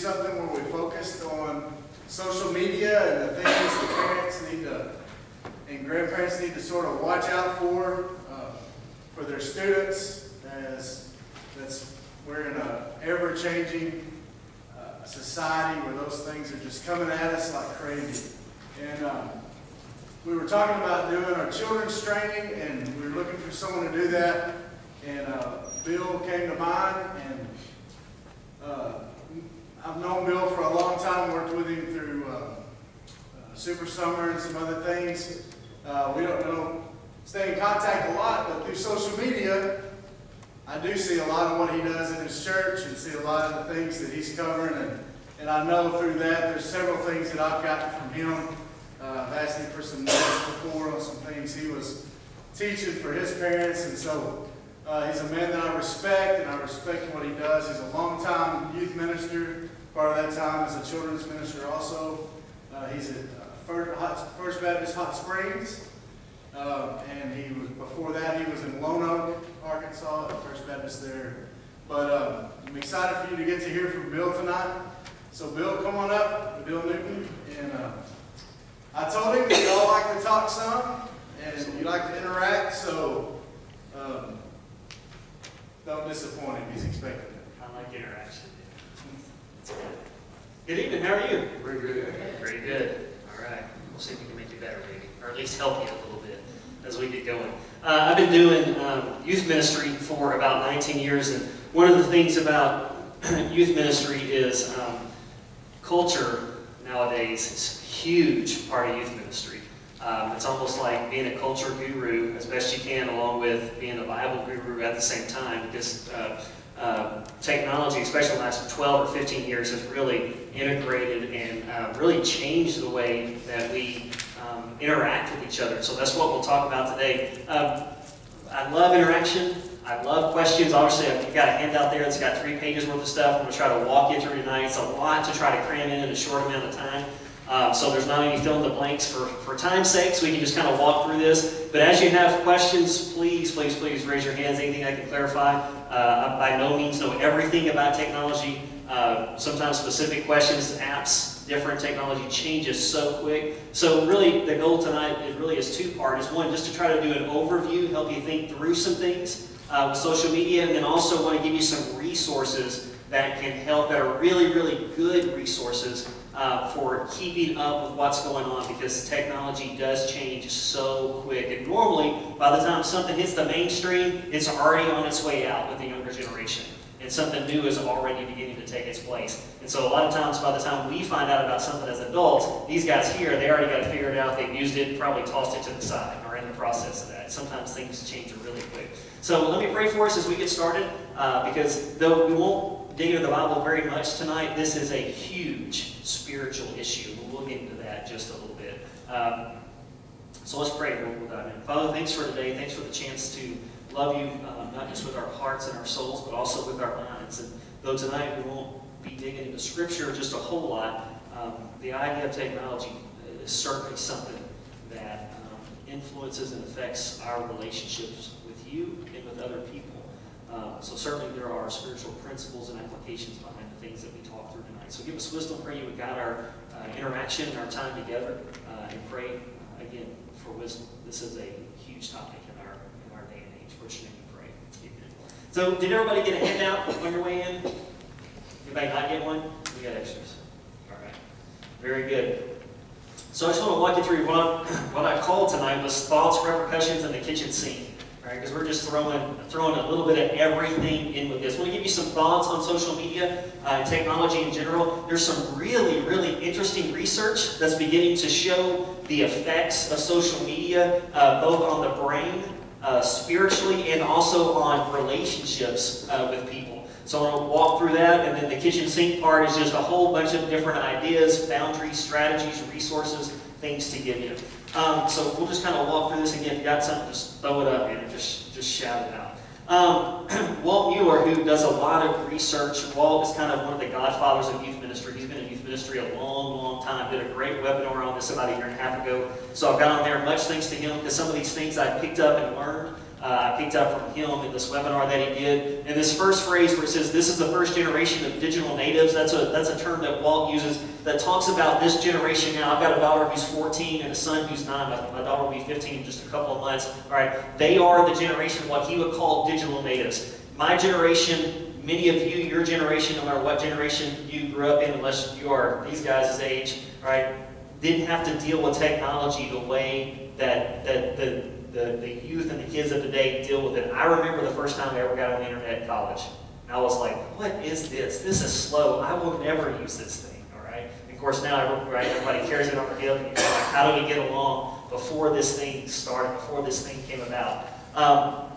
something where we focused on social media and the things that parents need to, and grandparents need to sort of watch out for their students, as we're in an ever-changing society where those things are just coming at us like crazy. And we were talking about doing our children's training, and we were looking for someone to do that. And Bill came to mind, and I've known Bill for a long time, worked with him through Super Summer and some other things. We don't stay in contact a lot, but through social media, I do see a lot of what he does in his church and see a lot of the things that he's covering. And I know through that there's several things that I've gotten from him. I've asked him for some notes before on some things he was teaching for his parents. And so he's a man that I respect, and I respect what he does. He's a long-time youth minister, part of that time as a children's minister also. He's at First Baptist Hot Springs. And he was, before that, he was in Lone Oak, Arkansas, at First Baptist there. But I'm excited for you to get to hear from Bill tonight. So Bill, come on up, Bill Newton. And I told him that y'all like to talk some, and you like to interact, so don't disappoint him. He's expecting it. I like interaction. Good evening, how are you? Very good. Very good. All right. We'll see if we can make you better, maybe, or at least help you a little bit as we get going. I've been doing youth ministry for about 19 years, and one of the things about youth ministry is culture nowadays is a huge part of youth ministry. It's almost like being a culture guru as best you can, along with being a Bible guru at the same time, because technology, especially the last 12 or 15 years, has really integrated and really changed the way that we interact with each other. So that's what we'll talk about today. I love interaction. I love questions. Obviously, I've got a handout there that's got 3 pages worth of stuff. I'm going to try to walk you through tonight. It's a lot to try to cram in a short amount of time. So there's not any fill in the blanks for time's sake, so we can just kind of walk through this. But as you have questions, please, please, please raise your hands. Anything I can clarify. I by no means know everything about technology. Sometimes specific questions, apps, different technology changes so quick. So really, the goal tonight really is 2-part. Is one, just to try to do an overview, help you think through some things with social media, and then also want to give you some resources that can help, that are really, really good resources for keeping up with what's going on, because technology does change so quick. And normally, by the time something hits the mainstream, it's already on its way out with the younger generation. And something new is already beginning to take its place. And so a lot of times, by the time we find out about something as adults, these guys here, they already got it figured out, they've used it, probably tossed it to the side, or in the process of that. Sometimes things change really quick. So let me pray for us as we get started, because though we won't dig into the Bible very much tonight, this is a huge spiritual issue. We'll get into that just a little bit. So let's pray. We'll dive in. Father, thanks for today. Thanks for the chance to love you, not just with our hearts and our souls, but also with our minds. And though tonight we won't be digging into Scripture just a whole lot, the idea of technology is certainly something that influences and affects our relationships with you and with other people. So certainly there are spiritual principles and applications behind the things that we talk through tonight. So give us wisdom. Pray you would guide our interaction and our time together, and pray again for wisdom. This is a huge topic in our day and age. For your name we pray. Amen. So did everybody get a handout on your way in? Anybody not get one? We got extras. All right. Very good. So I just want to walk you through what I called tonight was thoughts, repercussions, and the kitchen sink. Right, because we're just throwing a little bit of everything in with this. I want to give you some thoughts on social media and technology in general. There's some really, really interesting research that's beginning to show the effects of social media, both on the brain, spiritually, and also on relationships with people. So I want to walk through that, and then the kitchen sink part is just a whole bunch of different ideas, boundaries, strategies, resources, things to give you. So we'll just kind of walk through this again. If you got something, just throw it up and just shout it out. Walt Mueller, who does a lot of research, Walt is kind of one of the godfathers of youth ministry. He's been in youth ministry a long, long time. Did a great webinar on this about 1.5 years ago. So I've got on there much thanks to him, because some of these things I picked up and learned I picked up from him in this webinar that he did. And this first phrase where it says, this is the first generation of digital natives, that's a term that Walt uses that talks about this generation now. I've got a daughter who's 14 and a son who's 9. My daughter will be 15 in just a couple of months. All right, they are the generation, what he would call digital natives. My generation, many of you, your generation, no matter what generation you grew up in, unless you are these guys' age, all right, didn't have to deal with technology the way that the youth and the kids of today deal with it. I remember the first time I ever got on the internet in college. I was like, what is this? This is slow. I will never use this thing, all right? And of course, now everybody carries it on their hip, and you're like, how do we get along before this thing started, before this thing came about?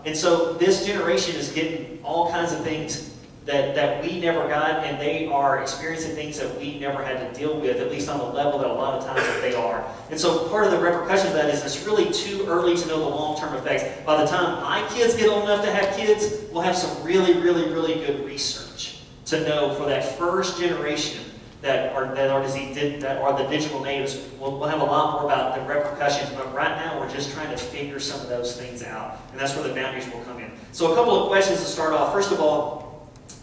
And so this generation is getting all kinds of things that we never got, and they are experiencing things that we never had to deal with, at least on the level that a lot of times that they are. And so part of the repercussion of that is it's really too early to know the long-term effects. By the time my kids get old enough to have kids, we'll have some really, really, really good research to know for that first generation that are the digital natives. We'll have a lot more about the repercussions, but right now we're just trying to figure some of those things out, and that's where the boundaries will come in. So a couple of questions to start off. First of all,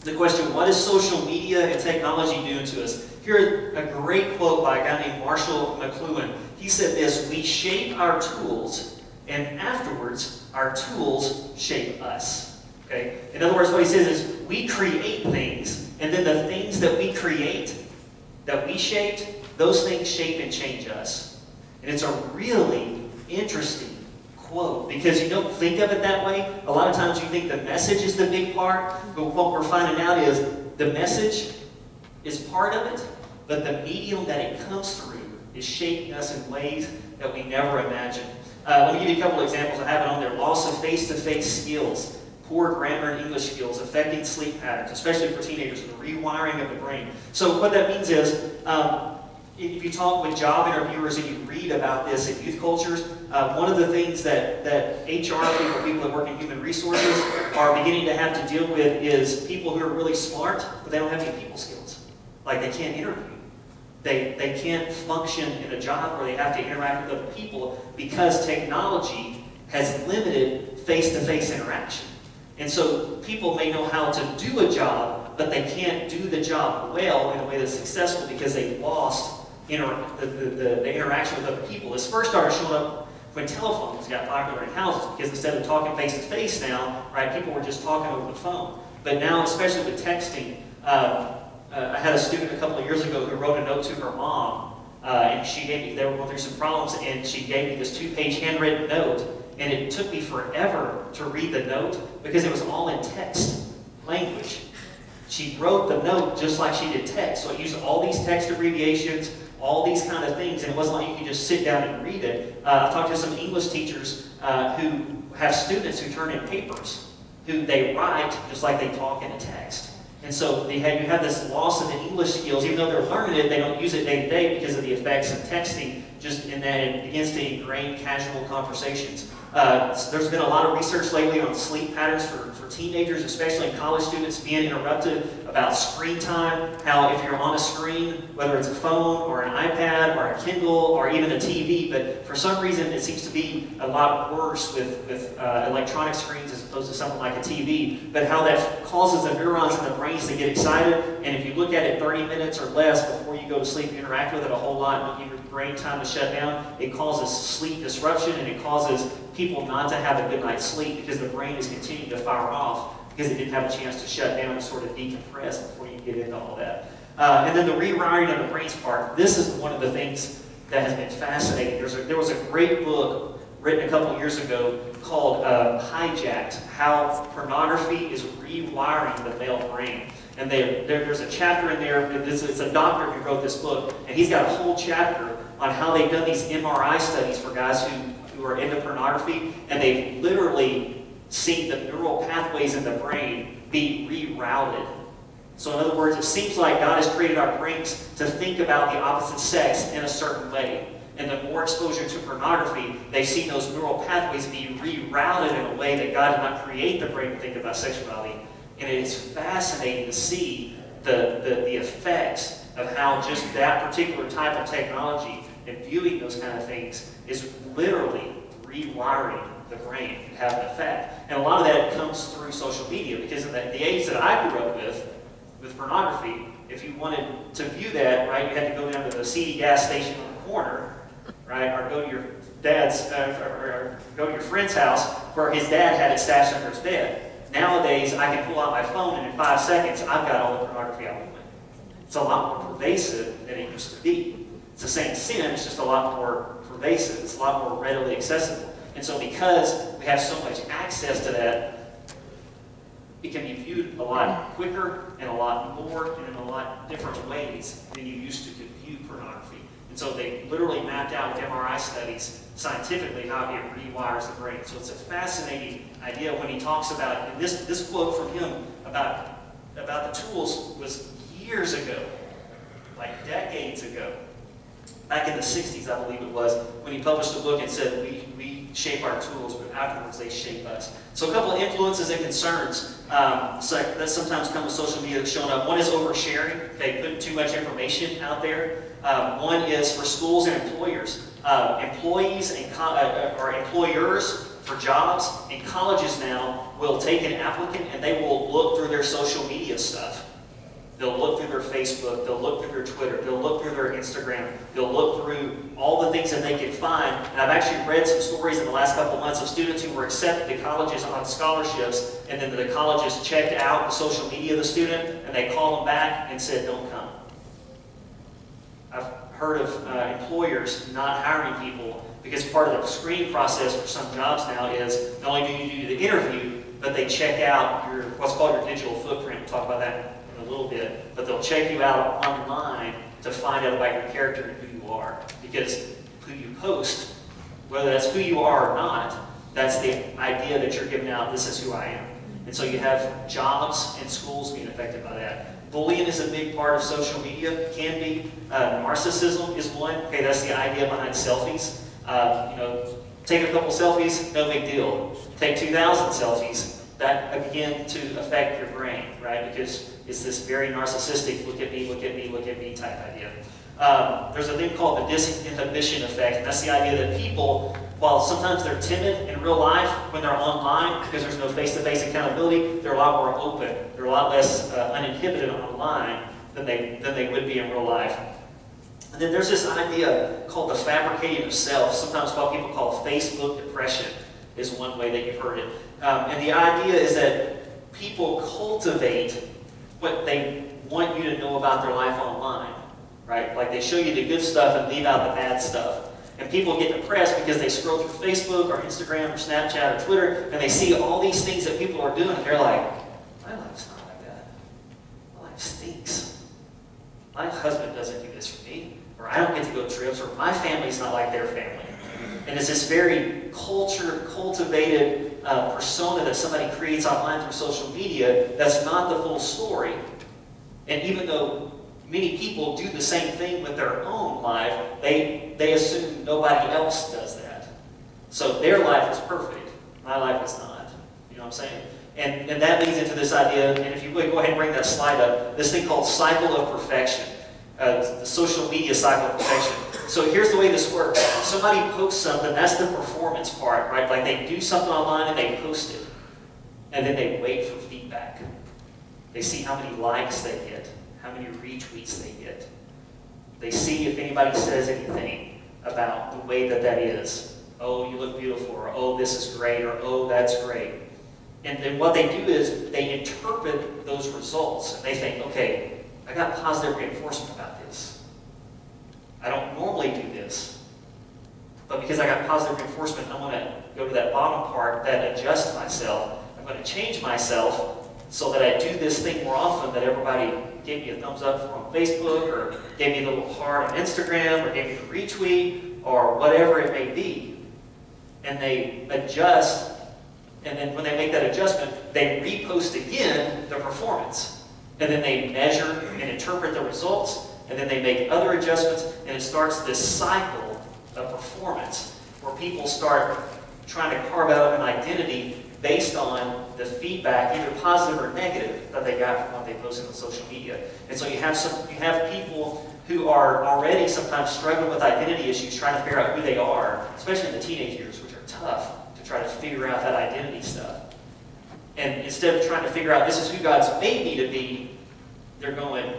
the question, what is social media and technology doing to us? Here, a great quote by a guy named Marshall McLuhan. He said this, we shape our tools, and afterwards, our tools shape us. Okay? In other words, what he says is, we create things, and then the things that we create, that we shaped, those things shape and change us. And it's a really interesting quote, because you don't think of it that way. A lot of times you think the message is the big part, but what we're finding out is the message is part of it, but the medium that it comes through is shaping us in ways that we never imagined. Let me give you a couple of examples. I have it on there. Loss of face-to-face skills, poor grammar and English skills, affecting sleep patterns, especially for teenagers, the rewiring of the brain. So what that means is, if you talk with job interviewers and you read about this in youth cultures, one of the things that HR people that work in human resources are beginning to have to deal with is people who are really smart, but they don't have any people skills. Like they can't interview. They can't function in a job where they have to interact with other people because technology has limited face-to-face interaction. And so people may know how to do a job, but they can't do the job well in a way that's successful because they've lost the interaction with other people. This first started showing up when telephones got popular in houses, because instead of talking face-to-face now, right, people were just talking over the phone. But now, especially with texting, I had a student a couple of years ago who wrote a note to her mom, and she gave me, they were going through some problems, and she gave me this 2-page handwritten note, and it took me forever to read the note because it was all in text language. She wrote the note just like she did text, so it used all these text abbreviations, all these kind of things, and it wasn't like you could just sit down and read it. I've talked to some English teachers who have students who turn in papers, who they write just like they talk in a text. And so you have this loss of the English skills. Even though they're learning it, they don't use it day to day because of the effects of texting, just in that it begins to ingrain casual conversations. There's been a lot of research lately on sleep patterns for teenagers, especially in college students, being interrupted about screen time, how if you're on a screen, whether it's a phone or an iPad or a Kindle or even a TV, but for some reason it seems to be a lot worse with electronic screens as opposed to something like a TV, but how that causes the neurons in the brains to get excited, and if you look at it 30 minutes or less before you go to sleep, interact with it a whole lot, and give your brain time to shut down, it causes sleep disruption, and it causes people not to have a good night's sleep because the brain is continuing to fire off because it didn't have a chance to shut down and sort of decompress before you get into all that. And then the rewiring of the brain's part. This is one of the things that has been fascinating. There was a great book written a couple years ago called Hijacked, How Pornography is Rewiring the Male Brain. And there's a chapter in there, it's a doctor who wrote this book, and he's got a whole chapter on how they've done these MRI studies for guys who are into pornography, and they've literally seen the neural pathways in the brain be rerouted. So in other words, it seems like God has created our brains to think about the opposite sex in a certain way. And the more exposure to pornography, they've seen those neural pathways be rerouted in a way that God did not create the brain to think about sexuality. And it is fascinating to see the effects of how just that particular type of technology and viewing those kind of things is literally rewiring the brain and have an effect. And a lot of that comes through social media, because in the age that I grew up with pornography, if you wanted to view that, right, you had to go down to the CD gas station on the corner, right, or go to your dad's, or go to your friend's house where his dad had it stashed under his bed. Nowadays, I can pull out my phone and in 5 seconds, I've got all the pornography I want. It's a lot more pervasive than it used to be. It's the same sin, it's just a lot more pervasive. It's a lot more readily accessible. And so because we have so much access to that, it can be viewed a lot quicker and a lot more and in a lot different ways than you used to view pornography. And so they literally mapped out with MRI studies scientifically how it rewires the brain. So it's a fascinating idea when he talks about, and this quote from him about the tools was years ago, like decades ago. Back in the 60s, I believe it was, when he published a book and said, we shape our tools, but afterwards they shape us. So a couple of influences and concerns that sometimes come with social media that's shown up. One is oversharing, okay, putting too much information out there. One is for schools and employers. Employees and or employers for jobs in colleges now will take an applicant and they will look through their social media stuff. They'll look through their Facebook, they'll look through their Twitter, they'll look through their Instagram, they'll look through all the things that they can find. And I've actually read some stories in the last couple of months of students who were accepted to colleges on scholarships, and then the colleges checked out the social media of the student, and they called them back and said, don't come. I've heard of employers not hiring people because part of the screening process for some jobs now is not only do you do the interview, but they check out your what's called your digital footprint. We'll talk about that a little bit, but they'll check you out online to find out about your character and who you are, because who you post, whether that's who you are or not, that's the idea that you're giving out, this is who I am. And so you have jobs and schools being affected by that. Bullying is a big part of social media, can be. Narcissism is one. Okay, that's the idea behind selfies. You know, take a couple selfies, no big deal. Take 2,000 selfies, that begin to affect your brain, right? Because it's this very narcissistic, look at me, look at me, look at me type idea. There's a thing called the disinhibition effect, and that's the idea that people, while sometimes they're timid in real life when they're online because there's no face-to-face accountability, they're a lot more open. They're a lot less uninhibited online than they would be in real life. And then there's this idea called the fabricating of self, sometimes what people call Facebook depression is one way that you've heard it. And the idea is that people cultivate what they want you to know about their life online, right? Like they show you the good stuff and leave out the bad stuff. And people get depressed because they scroll through Facebook or Instagram or Snapchat or Twitter and they see all these things that people are doing and they're like, my life's not like that. My life stinks. My husband doesn't do this for me. Or I don't get to go to trips, or my family's not like their family. And it's this very cultivated persona that somebody creates online through social media that's not the full story. And even though many people do the same thing with their own life, they assume nobody else does that. So their life is perfect. My life is not. You know what I'm saying? And that leads into this idea, and if you would, go ahead and bring that slide up, this thing called cycle of perfection. The social media cycle of perfection. So here's the way this works. Somebody posts something, that's the performance part, right? Like they do something online and they post it. And then they wait for feedback. They see how many likes they get, how many retweets they get. They see if anybody says anything about the way that is. Oh, you look beautiful, or oh, this is great, or oh, that's great. And then what they do is they interpret those results. And they think, okay, I got positive reinforcement about this. I don't normally do this. But because I got positive reinforcement, I'm going to go to that bottom part, that adjust myself. I'm going to change myself so that I do this thing more often, that everybody gave me a thumbs up for on Facebook, or gave me a little heart on Instagram, or gave me a retweet, or whatever it may be. And they adjust, and then when they make that adjustment, they repost again the performance. And then they measure and interpret the results, and then they make other adjustments, and it starts this cycle of performance where people start trying to carve out an identity based on the feedback, either positive or negative, that they got from what they posted on social media. And so you have people who are already sometimes struggling with identity issues, trying to figure out who they are, especially in the teenage years, which are tough to try to figure out that identity stuff. And instead of trying to figure out this is who God's made me to be, they're going,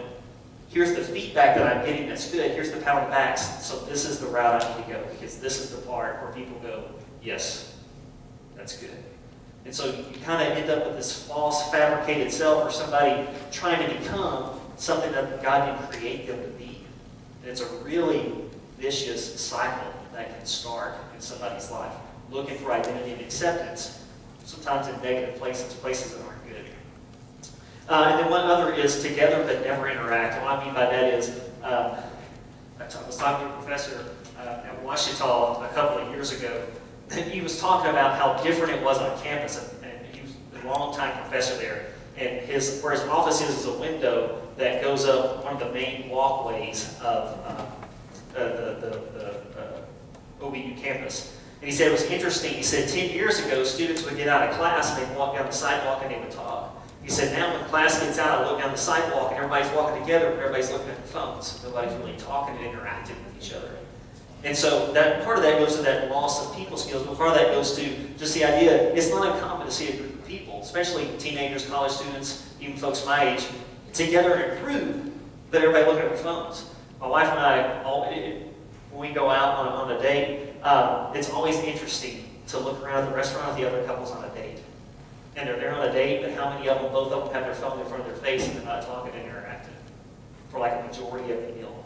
here's the feedback that I'm getting that's good, here's the pat on the backs, so this is the route I need to go, because this is the part where people go, yes, that's good. And so you kind of end up with this false, fabricated self, or somebody trying to become something that God didn't create them to be. And it's a really vicious cycle that can start in somebody's life, looking for identity and acceptance, sometimes in negative places, places that aren't good. And then one other is together but never interact. And what I mean by that is, I was talking to a professor at Ouachita a couple of years ago, and he was talking about how different it was on campus. And he was a long-time professor there. And where his office is a window that goes up one of the main walkways of the OBU campus. And he said it was interesting. He said 10 years ago, students would get out of class and they'd walk down the sidewalk and they would talk. He said now when class gets out, I look down the sidewalk and everybody's walking together, but everybody's looking at their phones. Nobody's really talking and interacting with each other. And so that part of that goes to that loss of people skills, but part of that goes to just the idea, it's not uncommon to see a group of people, especially teenagers, college students, even folks my age, together in a group, but everybody looking at their phones. My wife and I, when we go out on a date, it's always interesting to look around the restaurant with the other couples on a date. And they're there on a date, but how many of them, both of them, have their phone in front of their face and they're not talking and interacting for like a majority of the meal.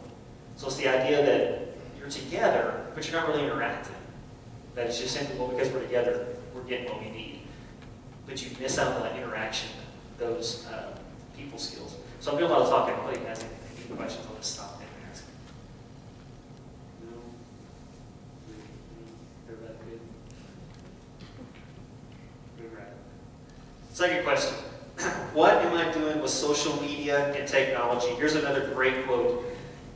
So it's the idea that you're together, but you're not really interacting. That it's just simply, well, because we're together, we're getting what we need. But you miss out on that interaction, those people skills. So I'm doing a lot of talking. If anybody has any questions, I'll just stop there and ask. No? Everybody good? Good, right. Second question. What am I doing with social media and technology? Here's another great quote.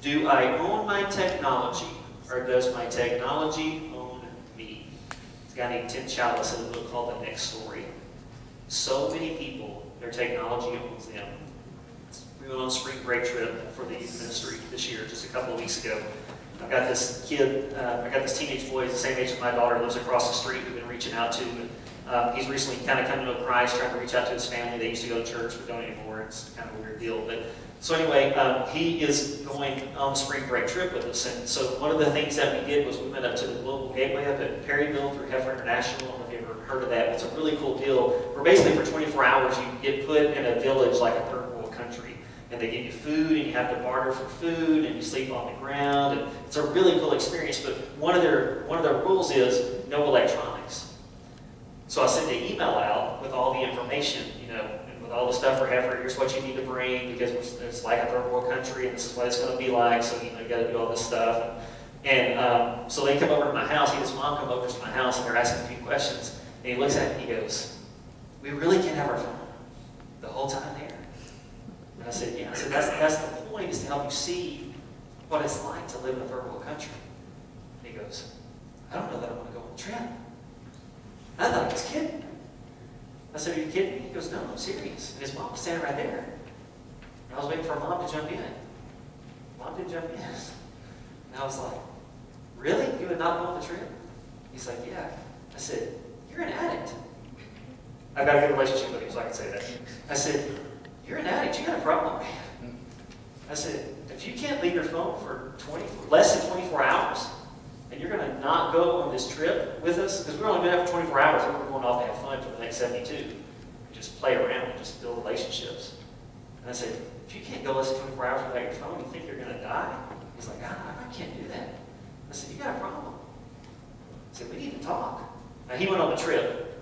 Do I own my technology, or does my technology own me? It's a guy named Tim Challis in a book called The Next Story. So many people, their technology owns them. We went on a spring break trip for the youth ministry this year, just a couple of weeks ago. I've got this kid, I've got this teenage boy, he's the same age as my daughter, lives across the street, we've been reaching out to. He's recently kind of come to know Christ, trying to reach out to his family. They used to go to church, but don't anymore. It's kind of a weird deal. But so anyway, he is going on a spring break trip with us. And so one of the things that we did was we went up to the Global Gateway up at Perryville through Heifer International. I don't know if you've ever heard of that. It's a really cool deal where basically for 24 hours you get put in a village like a third world country. And they give you food, and you have to barter for food, and you sleep on the ground. And it's a really cool experience. But one of their rules is no electronics. So I sent an email out with all the information, and with all the stuff for Heifer. Here's what you need to bring because it's like a third world country, and this is what it's going to be like. So you got to do all this stuff. And so they come over to my house. He and his mom come over to my house, and they're asking a few questions. And he looks at me and he goes, "We really can't have our phone the whole time there." And I said, "Yeah." I said, "That's the point, is to help you see what it's like to live in a third world country." And he goes, "I don't know that I want to go on a trip." I thought he was kidding. I said, "Are you kidding me?" He goes, "No, I'm serious." And his mom was standing right there. And I was waiting for Mom to jump in. Mom didn't jump in. And I was like, "Really? You would not go on the trip?" He's like, "Yeah." I said, "You're an addict." I've got a good relationship with him, so I can say that. I said, "You're an addict. You got a problem." I said, "If you can't leave your phone for less than 24 hours, and you're going to not go on this trip with us," because we're only going to have for 24 hours, and we're going off to have fun for the next 72. And just play around and just build relationships. And I said, "If you can't go less than 24 hours without your phone, you think you're going to die?" He's like, I can't do that." I said, "You got a problem." I said, "We need to talk." Now, he went on the trip,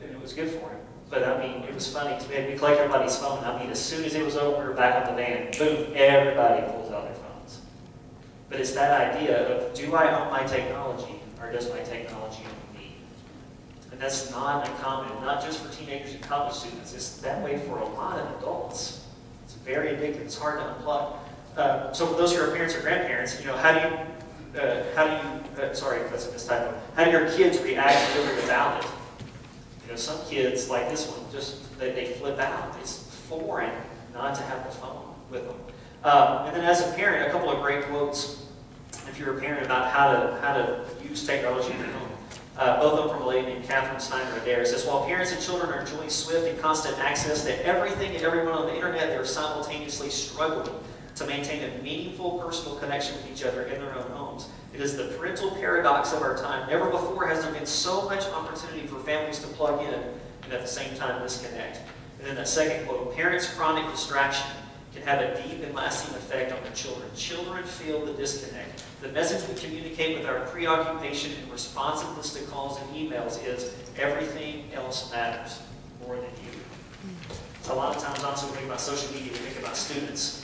and it was good for him. But I mean, it was funny because we collected everybody's phone. I mean, as soon as it was over, we were back on the van. Boom, everybody pulls out their phones. But it's that idea of, do I own my technology, or does my technology own me? And that's not uncommon, not just for teenagers and college students. It's that way for a lot of adults. It's very addictive. It's hard to unplug. So for those who are parents or grandparents, how do your kids react to living without it? Some kids, like this one, just they flip out. It's foreign not to have the phone with them. And then as a parent, a couple of great quotes, if you're a parent, about how to use technology at home. both of them from a lady named Catherine Snyder Adair. It says, while parents and children are enjoying swift and constant access to everything and everyone on the internet, they're simultaneously struggling to maintain a meaningful personal connection with each other in their own homes. It is the parental paradox of our time. Never before has there been so much opportunity for families to plug in and at the same time disconnect. And then that second quote, parents' chronic distraction can have a deep and lasting effect on their children. Children feel the disconnect. The message we communicate with our preoccupation and responsiveness to calls and emails is everything else matters more than you. So a lot of times, also, when we think about social media, we think about students.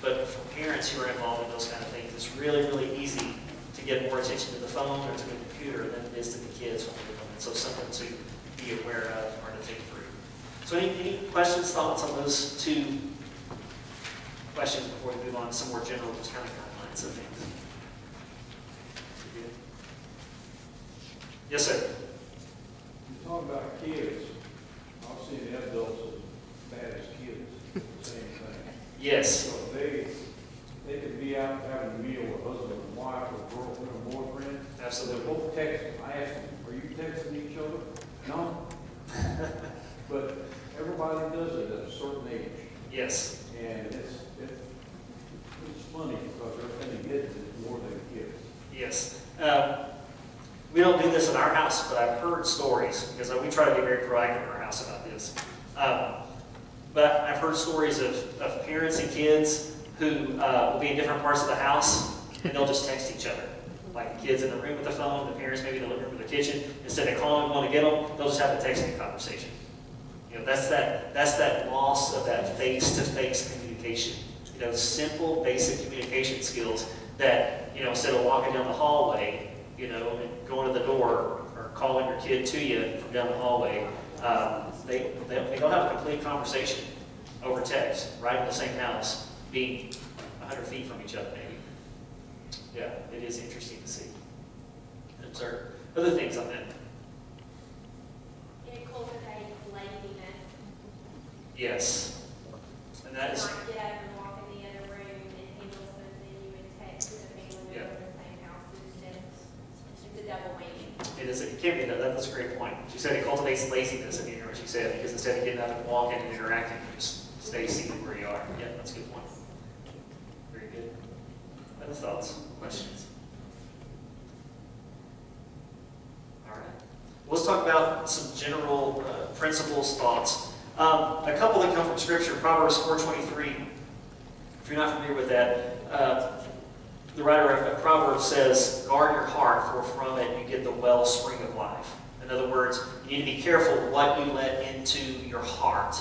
But for parents who are involved in those kind of things, it's really, really easy to get more attention to the phone or to the computer than it is to the kids when they're doing it. So something to be aware of or to think through. So any questions, thoughts on those two questions before we move on to some more general just kind of guidelines of things? Good. Yes, sir. You talk about kids. I've seen adults as bad as kids. Same thing. Yes. So they could be out having a meal with husband and wife or girlfriend or boyfriend. Absolutely. They're both texting. I asked them, are you texting each other? No. But everybody does it at a certain age. Yes. And it's funny because they're going to get it more than kids. Yes. We don't do this in our house, but I've heard stories, because we try to be very proactive in our house about this. But I've heard stories of parents and kids who will be in different parts of the house, and they'll just text each other. Like the kids in the room with the phone, the parents maybe in the living room with the kitchen. Instead of calling them, going to get them, they'll just have a texting conversation. You know, that's that loss of that face-to-face communication. You know, simple, basic communication skills that, you know, instead of walking down the hallway, you know, and going to the door or calling your kid to you from down the hallway, they don't have a complete conversation over text, right in the same house, being 100 feet from each other, maybe. Yeah, it is interesting to see. Observe. Other things on that? It cultivates laziness. Yes. And that is... You might get up and walk in the other room and handle something you would text to the family member in the same house. It's a double whammy. It is. It can't be. That's a great point. She said it cultivates laziness. If you hear what she said, because instead of getting up and walking and interacting, you just stay seated where you are. Yeah, that's a good point. Very good. Other thoughts, questions? All right. Let's talk about some general principles, thoughts. A couple that come from Scripture. Proverbs 4:23. If you're not familiar with that, the writer of Proverbs says, guard your heart, for from it you get the wellspring of life. In other words, you need to be careful what you let into your heart,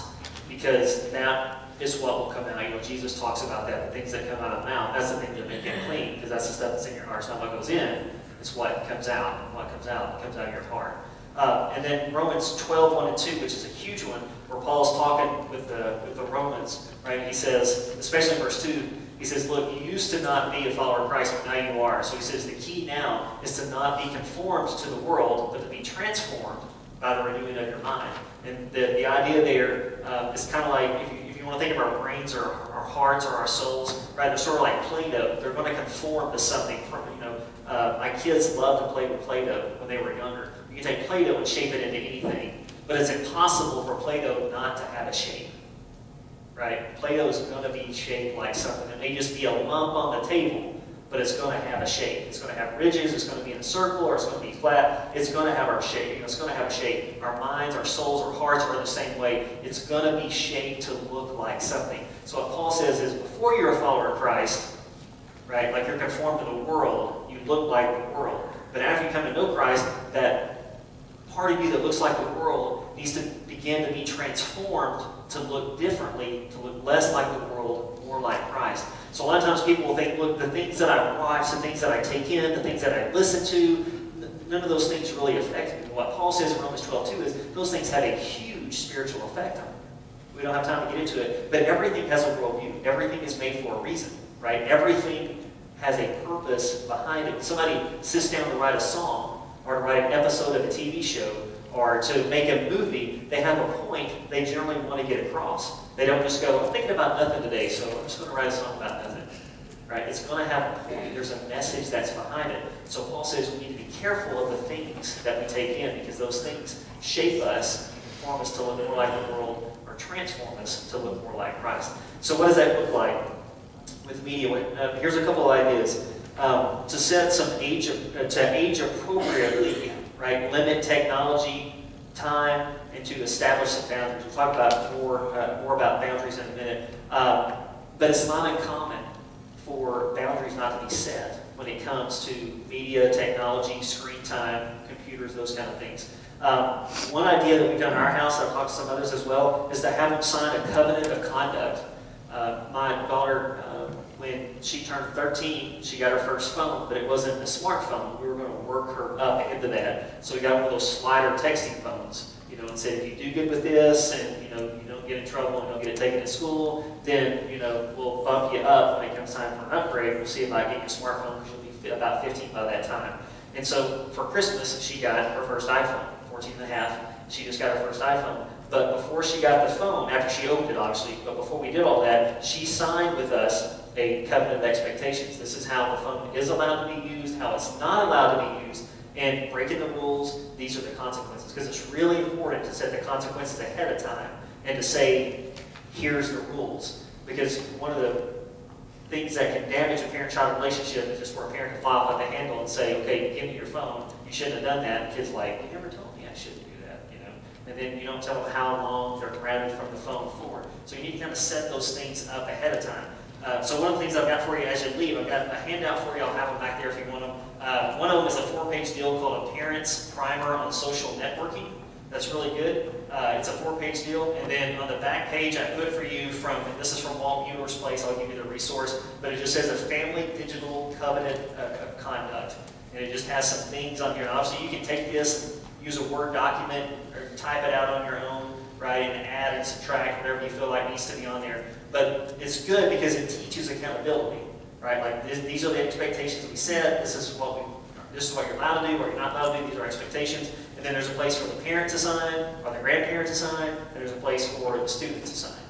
because that is what will come out. You know, Jesus talks about that. The things that come out of the mouth, that's the thing that make it clean, because that's the stuff that's in your heart. It's not what goes in, it's what comes out. And what comes out of your heart. And then Romans 12:1-2, which is a huge one, where Paul's talking with the Romans, right? He says, especially in verse 2, he says, look, you used to not be a follower of Christ, but now you are. So he says the key now is to not be conformed to the world, but to be transformed by the renewing of your mind. And the idea there is kind of like, if you want to think of our brains or our hearts or our souls, right? They're sort of like Play-Doh. They're going to conform to something. My kids loved to play with Play-Doh when they were younger. You can take Play-Doh and shape it into anything, but it's impossible for Play-Doh not to have a shape. Right? Play-Doh is going to be shaped like something. It may just be a lump on the table, but it's going to have a shape. It's going to have ridges, it's going to be in a circle, or it's going to be flat. It's going to have our shape. You know, it's going to have a shape. Our minds, our souls, our hearts are the same way. It's going to be shaped to look like something. So what Paul says is, before you're a follower of Christ, right, like you're conformed to the world, you look like the world. But after you come to know Christ, that part of you that looks like the world needs to begin to be transformed to look differently, to look less like the world, more like Christ. So a lot of times people will think, look, the things that I watch, the things that I take in, the things that I listen to, none of those things really affect me. What Paul says in Romans 12:2 is those things have a huge spiritual effect on me. We don't have time to get into it, but everything has a worldview. Everything is made for a reason, right? Everything has a purpose behind it. When somebody sits down to write a song or to write an episode of a TV show, or to make a movie, they have a point they generally want to get across. They don't just go, I'm thinking about nothing today, so I'm just going to write a song about nothing. right? It's going to have a point. There's a message that's behind it. So Paul says we need to be careful of the things that we take in, because those things shape us, form us to look more like the world, or transform us to look more like Christ. So what does that look like with media? Here's a couple of ideas. To set some age appropriately, right? Limit technology time, and to establish some boundaries. We'll talk about more about boundaries in a minute. But it's not uncommon for boundaries not to be set when it comes to media, technology, screen time, computers, those kind of things. One idea that we've done in our house, I've talked to some others as well, is to have them sign a covenant of conduct. My daughter, when she turned 13, she got her first phone, but it wasn't a smartphone. We were going to work her up into that. So we got one of those slider texting phones, you know, and said, if you do good with this, and you know, you don't get in trouble and don't get it taken to school, then you know, we'll bump you up when it comes time for an upgrade. We'll see if I get your smartphone, because you'll be about 15 by that time. And so for Christmas, she got her first iPhone, 14 and a half. She just got her first iPhone. But before she got the phone, after she opened it, obviously, but before we did all that, she signed with us a covenant of expectations. This is how the phone is allowed to be used, how it's not allowed to be used, and breaking the rules, these are the consequences. Because it's really important to set the consequences ahead of time and to say, here's the rules. Because one of the things that can damage a parent-child relationship is just for a parent to fly off at the handle and say, okay, give me your phone. You shouldn't have done that. And the kid's like, you never told me I shouldn't do that, you know. And then you don't tell them how long they're grounded from the phone for. So you need to kind of set those things up ahead of time. So one of the things I've got for you as you leave, I've got a handout for you. I'll have them back there if you want them. One of them is a 4-page deal called A Parent's Primer on Social Networking. That's really good. It's a 4-page deal. And then on the back page, I put for you from, this is from Walt Mueller's place. I'll give you the resource. But it just says a Family Digital Covenant of Conduct. And it just has some things on here. And obviously, you can take this, use a Word document, or type it out on your own, right, and add and subtract whatever you feel like needs to be on there. But it's good because it teaches accountability, right? Like these are the expectations we set. This is what you're allowed to do, what you're not allowed to do. These are expectations. And then there's a place for the parent to sign, or the grandparent to sign, and there's a place for the student to sign.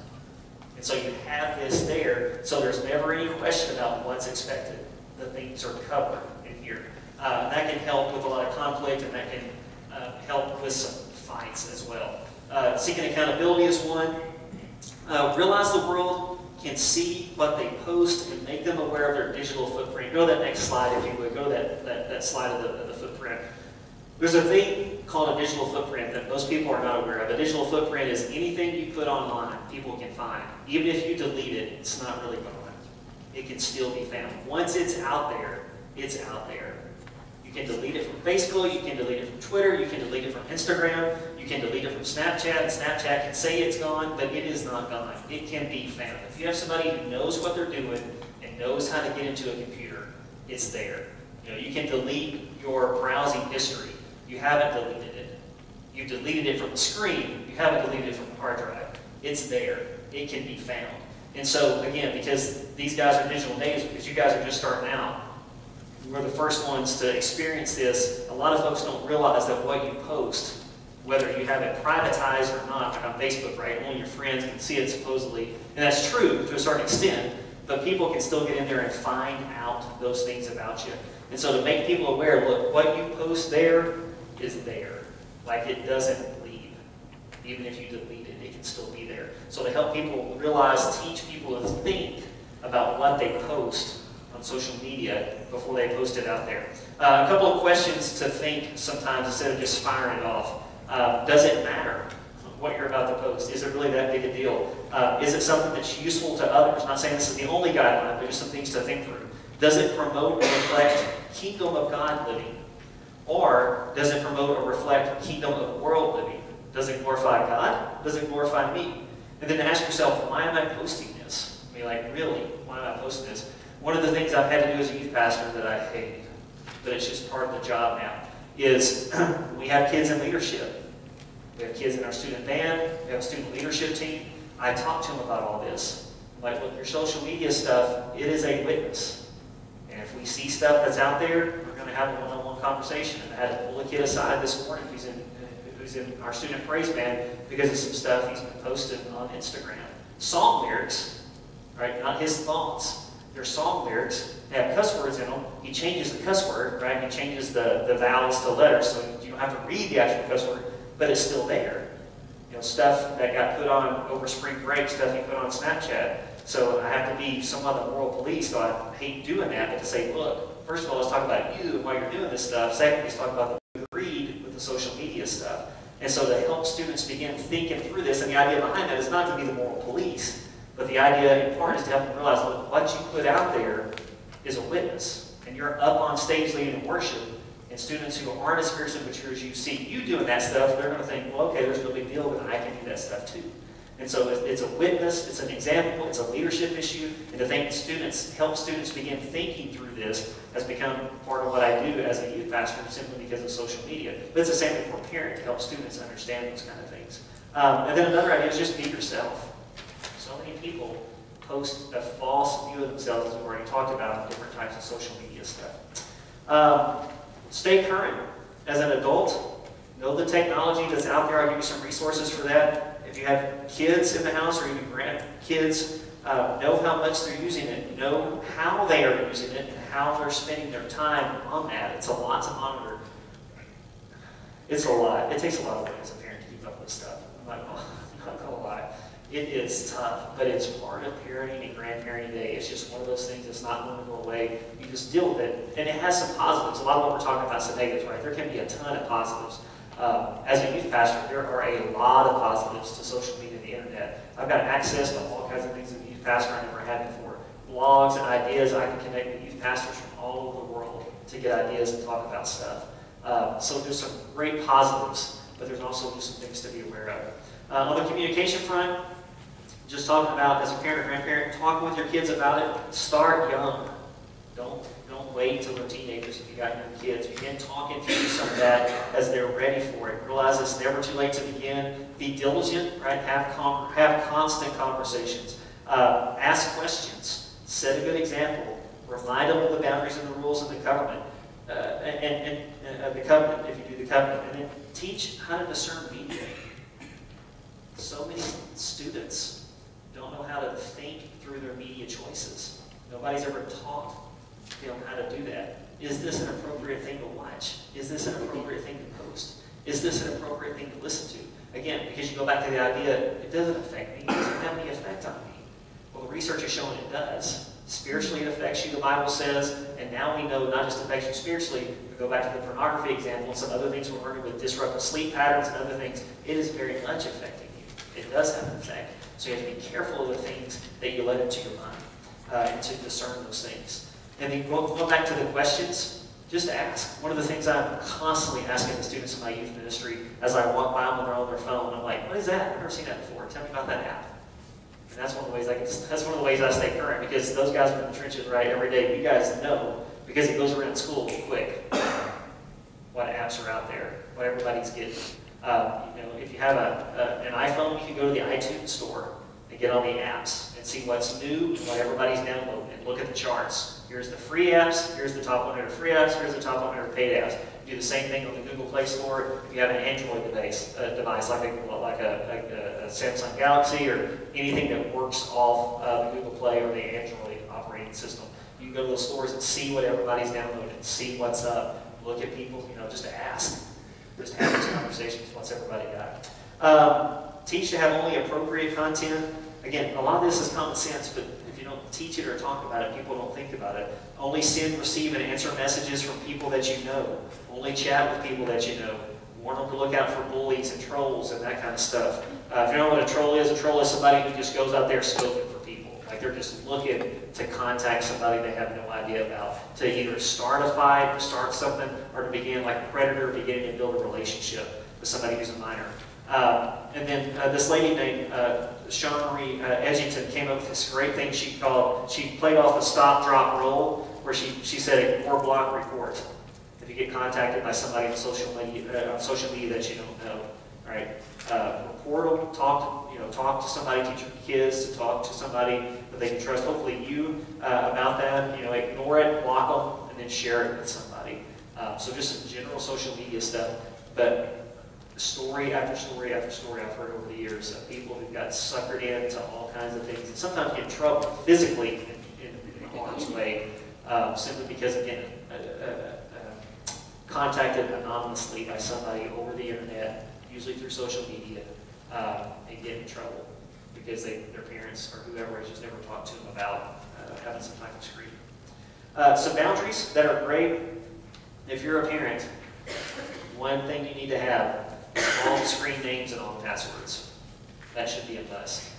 And so you have this there, so there's never any question about what's expected. The things are covered in here. That can help with a lot of conflict, and that can help with some fights as well. Seeking accountability is one. Realize the world can see what they post and make them aware of their digital footprint. Go to that next slide, if you would. Go to that slide of the footprint. There's a thing called a digital footprint that most people are not aware of. A digital footprint is anything you put online, people can find. Even if you delete it, it's not really gone. It can still be found. Once it's out there, it's out there. You can delete it from Facebook, you can delete it from Twitter, you can delete it from Instagram, you can delete it from Snapchat, and Snapchat can say it's gone, but it is not gone. It can be found. If you have somebody who knows what they're doing and knows how to get into a computer, it's there. You know, you can delete your browsing history. You haven't deleted it. You deleted it from the screen. You haven't deleted it from the hard drive. It's there. It can be found. And so, again, because these guys are digital natives, because you guys are just starting out, we're the first ones to experience this. A lot of folks don't realize that what you post, whether you have it privatized or not, like on Facebook, right? Only your friends can see it supposedly. And that's true to a certain extent, but people can still get in there and find out those things about you. And so to make people aware, look, what you post there is there. Like it doesn't leave. Even if you delete it, it can still be there. So to help people realize, teach people to think about what they post on social media before they post it out there. A couple of questions to think sometimes instead of just firing it off. Does it matter what you're about to post? Is it really that big a deal? Is it something that's useful to others? I'm not saying this is the only guideline, but just some things to think through. Does it promote or reflect kingdom of God living? Or does it promote or reflect kingdom of world living? Does it glorify God? Does it glorify me? And then ask yourself, why am I posting this? I mean, like, really, why am I posting this? One of the things I've had to do as a youth pastor that I hate, but it's just part of the job now, is we have kids in leadership. We have kids in our student band. We have a student leadership team. I talk to them about all this. Like, with your social media stuff, it is a witness. And if we see stuff that's out there, we're going to have a one-on-one conversation. And I had to pull a kid aside this morning who's in our student praise band because of some stuff he's been posting on Instagram. Song lyrics, right? Not his thoughts. their song lyrics, they have cuss words in them. He changes the cuss word, right? He changes the vowels to letters, so you don't have to read the actual cuss word, but it's still there. You know, stuff that got put on over spring break, stuff you put on Snapchat. So I have to be somewhat of the moral police, so I hate doing that, but to say, look, first of all, let's talk about you and why you're doing this stuff. Second, let's talk about the greed with the social media stuff. And so to help students begin thinking through this, and the idea behind that is not to be the moral police, but the idea in part is to help them realize, look, what you put out there is a witness. And you're up on stage leading in worship, and students who aren't as spiritually mature as you see you doing that stuff, they're going to think, well, okay, there's no big deal, but I can do that stuff too. And so it's a witness, it's an example, it's a leadership issue, and to think help students begin thinking through this has become part of what I do as a youth pastor simply because of social media. But it's the same for a parent to help students understand those kind of things. And then another idea is just be yourself. So many people post a false view of themselves, as we've already talked about, in different types of social media stuff. Stay current. As an adult, know the technology that's out there. I'll give you some resources for that. If you have kids in the house or even grandkids, know how much they're using it. Know how they are using it and how they're spending their time on that. It's a lot to monitor. It's a lot. It takes a lot of work as a parent to keep up with stuff. I'm not going to lie. It is tough, but it's part of parenting and grandparenting day. It's just one of those things that's not going to go away. You just deal with it. And it has some positives. A lot of what we're talking about is the negatives, right? There can be a ton of positives. As a youth pastor, there are a lot of positives to social media and the internet. I've got access to all kinds of things as a youth pastor I never had before. Blogs and ideas. I can connect with youth pastors from all over the world to get ideas and talk about stuff. So there's some great positives, but there's also just some things to be aware of. On the communication front, just talking about, as a parent or grandparent, talk with your kids about it. Start young. Don't wait until they're teenagers if you got young kids. Begin talking through some of that as they're ready for it. Realize it's never too late to begin. Be diligent, right? Have constant conversations. Ask questions. Set a good example. Remind them of the boundaries and the rules of the government. The covenant, if you do the covenant. And then teach how to discern media. So many students don't know how to think through their media choices. Nobody's ever taught them how to do that. Is this an appropriate thing to watch? Is this an appropriate thing to post? Is this an appropriate thing to listen to? Again, because you go back to the idea, it doesn't affect me. It doesn't have any effect on me. Well, the research has shown it does. Spiritually, it affects you, the Bible says, and now we know not just affects you spiritually, we go back to the pornography example and some other things we're learning with disruptive sleep patterns and other things. It is very much affecting you. It does have an effect. So you have to be careful of the things that you let into your mind and to discern those things. And then go back to the questions, just ask. One of the things I'm constantly asking the students in my youth ministry as I walk by them when they're on their phone, I'm like, what is that? I've never seen that before. Tell me about that app. And that's one of the ways I stay current, because those guys are in the trenches, right, every day. You guys know, because it goes around school quick, what apps are out there, what everybody's getting. If you have an iPhone, you can go to the iTunes store and get on the apps and see what's new and what everybody's downloading and look at the charts. Here's the free apps, here's the top 100 free apps, here's the top 100 paid apps. You do the same thing on the Google Play Store if you have an Android device like a Samsung Galaxy or anything that works off the Google Play or the Android operating system. You can go to those stores and see what everybody's downloaded, see what's up, look at people, just ask. Just have these conversations, what's everybody got. Teach to have only appropriate content. Again, a lot of this is common sense, but if you don't teach it or talk about it, people don't think about it. Only send, receive, and answer messages from people that you know. Only chat with people that you know. Warn them to look out for bullies and trolls and that kind of stuff. If you don't know what a troll is somebody who just goes out there scoping for people. Like they're just looking to contact somebody they have no idea about, to either start a fight or start something, or to begin like a predator, beginning to build a relationship with somebody who's a minor. And then this lady named Shawn Marie Edgington came up with this great thing she played off the stop, drop, roll, where she said a 4-block report. If you get contacted by somebody on social media that you don't know, right? Report them, talk to somebody, teach your kids to talk to somebody that they can trust, hopefully you, about that. Ignore it, block them, and then share it with somebody. So just some general social media stuff, but story after story after story I've heard over the years of people who got suckered into all kinds of things and sometimes get in trouble physically in worst way, simply because, again, contacted anonymously by somebody over the internet, usually through social media, and get in trouble because their parents or whoever has just never talked to them about having some type of screen. Some boundaries that are great. If you're a parent, one thing you need to have is all the screen names and all the passwords. That should be a must.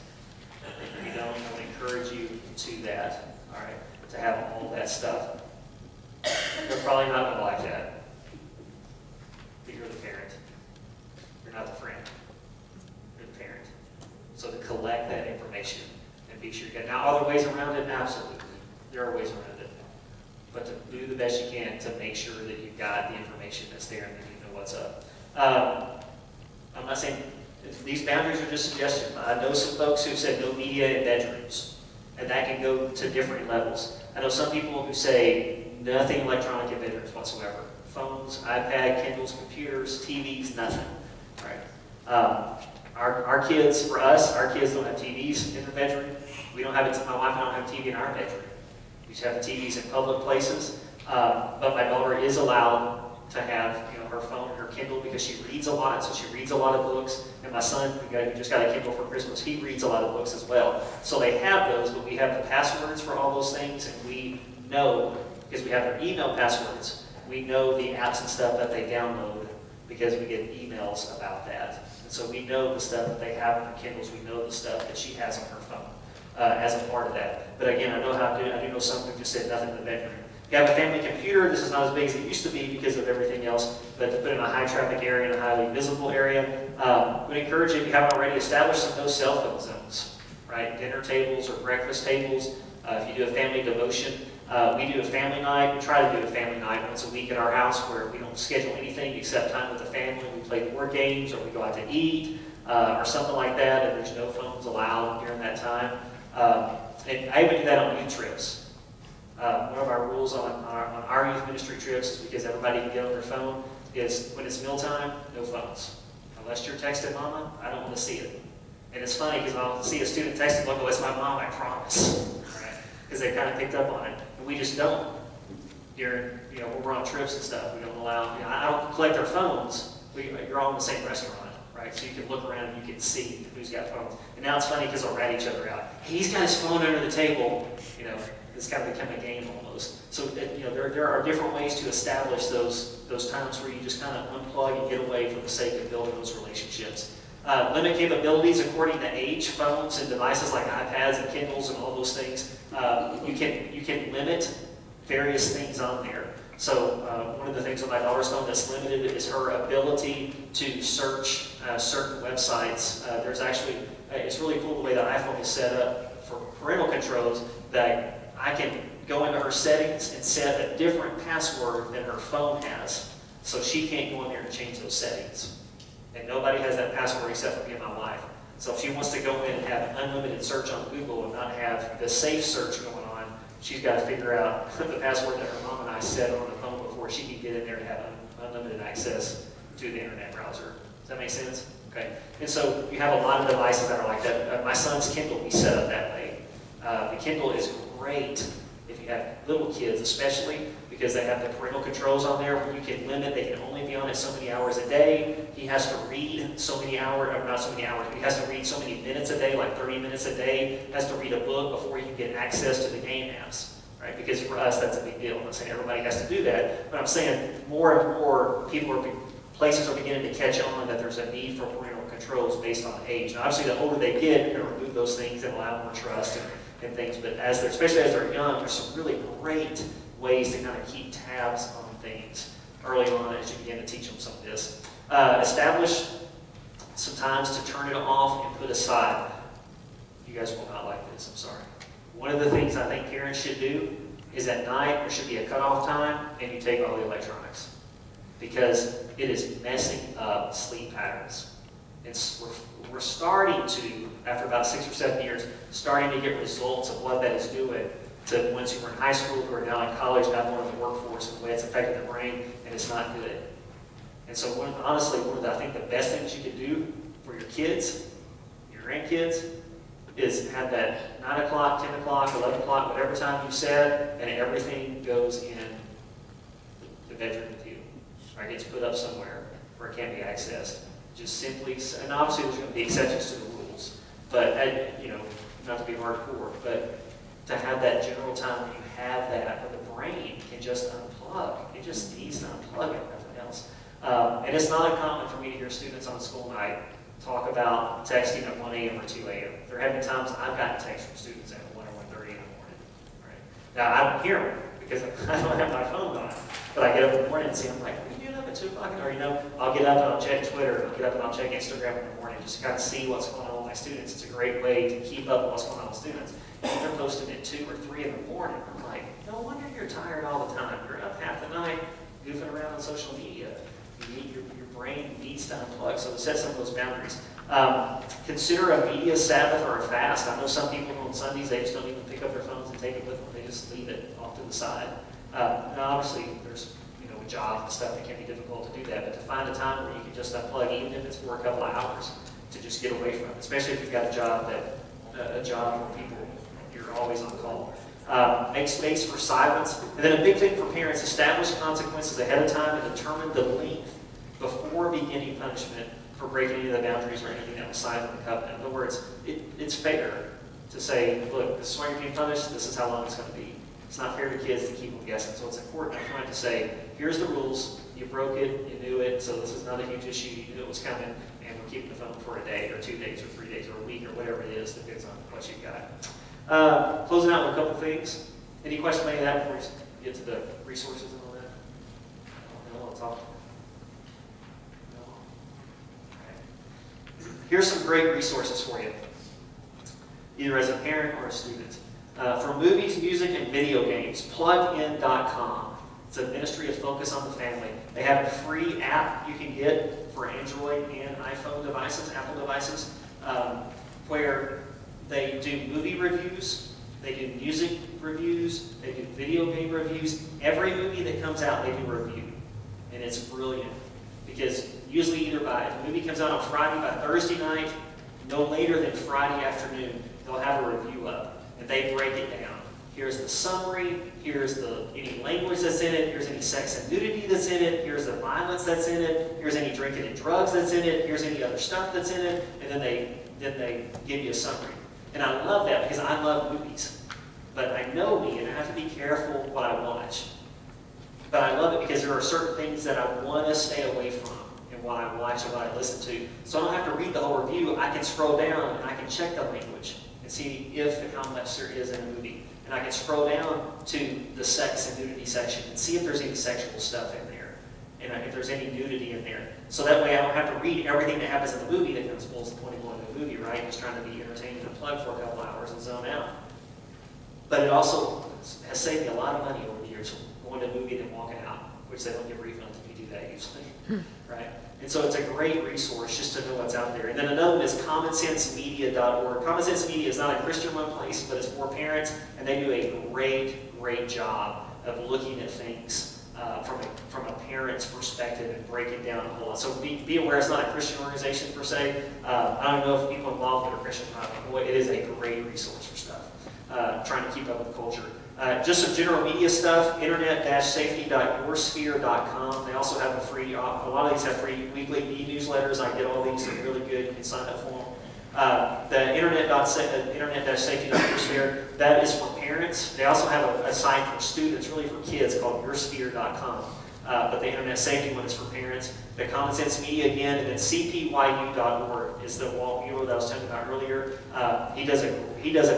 If you don't, I would encourage you to that, all right, to have all that stuff. They're probably not going to like that, but you're the parent. You're not the friend. You're the parent. So to collect that information and be sure you get. Now, are there ways around it? Absolutely. There are ways around it. But to do the best you can to make sure that you've got the information that's there and that you know what's up. I'm not saying these boundaries are just suggestions. I know some folks who said no media in bedrooms, and that can go to different levels. I know some people who say nothing electronic in bedrooms whatsoever. Phones, iPad, Kindles, computers, TVs, nothing. Right? Our kids, for us, our kids don't have TVs in their bedroom. We don't have it. My wife and I don't have a TV in our bedroom. We just have the TVs in public places. But my daughter is allowed to have, her phone and her Kindle because she reads a lot, so she reads a lot of books. And my son, who just got a Kindle for Christmas, he reads a lot of books as well. So they have those, but we have the passwords for all those things, and we know, because we have their email passwords, we know the apps and stuff that they download because we get emails about that. And so we know the stuff that they have in their Kindles, we know the stuff that she has on her phone as a part of that. But again, I do know some who just said nothing in the bedroom. If you have a family computer, this is not as big as it used to be because of everything else, but to put in a high traffic area and a highly visible area, we encourage you, if you haven't already, established some no cell phone zones, right? Dinner tables or breakfast tables. If you do a family devotion, we do a family night. We try to do a family night once a week at our house where we don't schedule anything except time with the family. We play board games or we go out to eat or something like that, and there's no phones allowed during that time. And I even do that on youth trips. One of our rules on our youth ministry trips is because everybody can get on their phone is when it's mealtime, no phones. Unless you're texting mama, I don't want to see it. And it's funny because I'll see a student texting, like, oh, it's my mom, I promise. Right? Because they kind of picked up on it. And we just don't. During, when we're on trips and stuff, we don't allow, I don't collect their phones. You're all in the same restaurant. Right? So you can look around and you can see who's got phones. And now it's funny because they'll rat each other out. Hey, he's got his phone under the table. It's kind of become a game almost. So there are different ways to establish those times where you just kind of unplug and get away for the sake of building those relationships. Limit capabilities according to age. Phones and devices like iPads and Kindles and all those things. You can limit various things on there. So one of the things on my daughter's phone that's limited is her ability to search certain websites. There's actually, it's really cool the way the iPhone is set up for parental controls that I can go into her settings and set a different password than her phone has. So she can't go in there and change those settings. And nobody has that password except for me and my wife. So if she wants to go in and have unlimited search on Google and not have the safe search going on, she's got to figure out the password that her mom and I set on the phone before she can get in there to have unlimited access to the internet browser. Does that make sense? Okay. And so you have a lot of devices that are like that. My son's Kindle, we set up that way. The Kindle is great if you have little kids, especially because they have the parental controls on there where you can limit, they can only be on it so many hours a day. He has to read so many hours, or not so many hours, but he has to read so many minutes a day, like 30 minutes a day, has to read a book before he can get access to the game apps, right? Because for us, that's a big deal. I'm not saying everybody has to do that, but I'm saying more and more places are beginning to catch on that there's a need for parental controls based on age. Now, obviously, the older they get, you're going to remove those things and allow more trust and things, but especially as they're young, there's some really great ways to kind of keep tabs on things early on as you begin to teach them some of this. Establish some times to turn it off and put aside. You guys will not like this, I'm sorry. One of the things I think parents should do is at night there should be a cutoff time and you take all the electronics because it is messing up sleep patterns. We're starting to, after about 6 or 7 years, starting to get results of what that is doing to once you were in high school or now in college, now going into the workforce, and the way it's affected the brain, and it's not good. And so honestly, one of the, I think the best things you can do for your kids, your grandkids, is have that 9 o'clock, 10 o'clock, 11 o'clock, whatever time you said, and everything goes in the bedroom with you, or gets put up somewhere where it can't be accessed. Just simply, and obviously there's going to be exceptions to the rules, but you know, not to be hardcore, but to have that general time where you have that, where the brain can just unplug. It just needs to unplug it, nothing else. And it's not uncommon for me to hear students on school night talk about texting at 1 a.m. or 2 a.m. There have been times I've gotten texts from students at 1 or 1:30 in the morning. Right? Now, I don't hear them because I don't have my phone on, but I get up in the morning and see them like, what are you doing up at 2 o'clock? Or, you know, I'll get up and I'll check Twitter, I'll get up and I'll check Instagram in the morning just to kind of see what's going on with my students. It's a great way to keep up with what's going on with students. If they're posting at 2 or 3 in the morning, I'm like, no wonder you're tired all the time. You're up half the night goofing around on social media. Your brain needs to unplug. So to set some of those boundaries. Consider a media Sabbath or a fast. I know some people on Sundays, they just don't even pick up their phones and take it with them. They just leave it off to the side. Now obviously there's, you know, jobs and stuff that can be difficult to do that, but to find a time where you can just unplug, even if it's for a couple of hours, to just get away from it, especially if you've got a job where people, you're always on call. Make space for silence. And then a big thing for parents, establish consequences ahead of time and determine the length before beginning punishment for breaking any of the boundaries or anything that was signed in the covenant. In other words, it's fair to say, look, this is why you're being punished, this is how long it's going to be. It's not fair to kids to keep them guessing. So it's important up front to say, here's the rules, you broke it, you knew it, so this is not a huge issue, you knew it was coming, and we're keeping the phone for a day or 2 days or 3 days or a week or whatever it is, depends on what you got. Closing out with a couple things. Any questions about that before we get to the resources and all that? No, I'll talk. No. Okay. Here's some great resources for you, either as a parent or a student. For movies, music, and video games, plugin.com. It's a ministry of focus on the family. They have a free app you can get for Android and iPhone devices, Apple devices, where they do movie reviews, they do music reviews, they do video game reviews. Every movie that comes out, they do a review. And it's brilliant. Because usually if the movie comes out on Friday, by Thursday night, no later than Friday afternoon, they'll have a review up. And they break it down. Here's the summary, here's any language that's in it, here's any sex and nudity that's in it, here's the violence that's in it, here's any drinking and drugs that's in it, here's any other stuff that's in it, and then they give you a summary. And I love that because I love movies. But I know me, and I have to be careful what I watch. But I love it because there are certain things that I want to stay away from in what I watch and what I listen to. So I don't have to read the whole review. I can scroll down and I can check the language and see if and how much there is in a movie. And I can scroll down to the sex and nudity section and see if there's any sexual stuff in there. And if there's any nudity in there. So that way I don't have to read everything that happens in the movie that kind of spoils the point of going to a movie, right? Just trying to be entertained and unplugged for a couple hours and zone out. But it also has saved me a lot of money over the years going to a movie and then walking out, which they don't give refunds if you do that usually, right? And so it's a great resource just to know what's out there. And then another one is commonsensemedia.org. Common Sense Media is not a Christian-run place, but it's for parents, and they do a great job of looking at things from a parent's perspective and breaking down a whole lot. So be aware it's not a Christian organization per se. I don't know if people involved that are Christian or not, but boy, it is a great resource for stuff, trying to keep up with the culture. Just some general media stuff, internet-safety.yoursphere.com. They also have a free, a lot of these have free weekly e-newsletters. I get all these, they're really good. You can sign up for them. The internet.safety.yoursphere, that is for parents. They also have a site for students, really for kids, called yoursphere.com. But the internet safety one is for parents. The Common Sense Media again, and then cpyu.org is the Walt Mueller that I was talking about earlier. He does a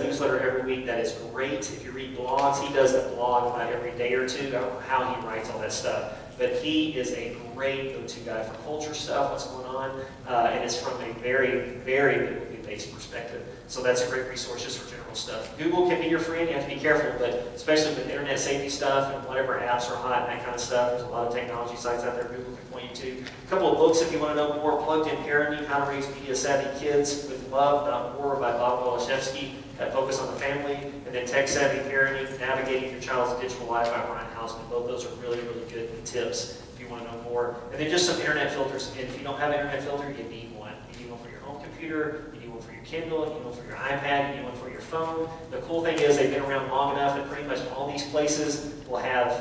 newsletter every week that is great. If you read blogs, he does a blog about every day or two. I don't know how he writes all that stuff, but he is a great go-to guy for culture stuff, what's going on, and it's from a very biblically based perspective. So that's a great resource just for general stuff. Google can be your friend. You have to be careful, but especially with internet safety stuff and whatever apps are hot and that kind of stuff, there's a lot of technology sites out there Google can point you to. A couple of books if you want to know more. Plugged In Parenting, How to Raise Media-Savvy Kids with Love.org by Bob Waliszewski, that focus on the family. And then Tech Savvy Parenting, Navigating Your Child's Digital Life by Brian Hausman. Both those are really good tips if you want to know more. And then just some internet filters. And if you don't have an internet filter, you need one. You need one for your home computer, you need one for your Kindle, you need one for your iPad, you need one for your phone. The cool thing is they've been around long enough that pretty much all these places will have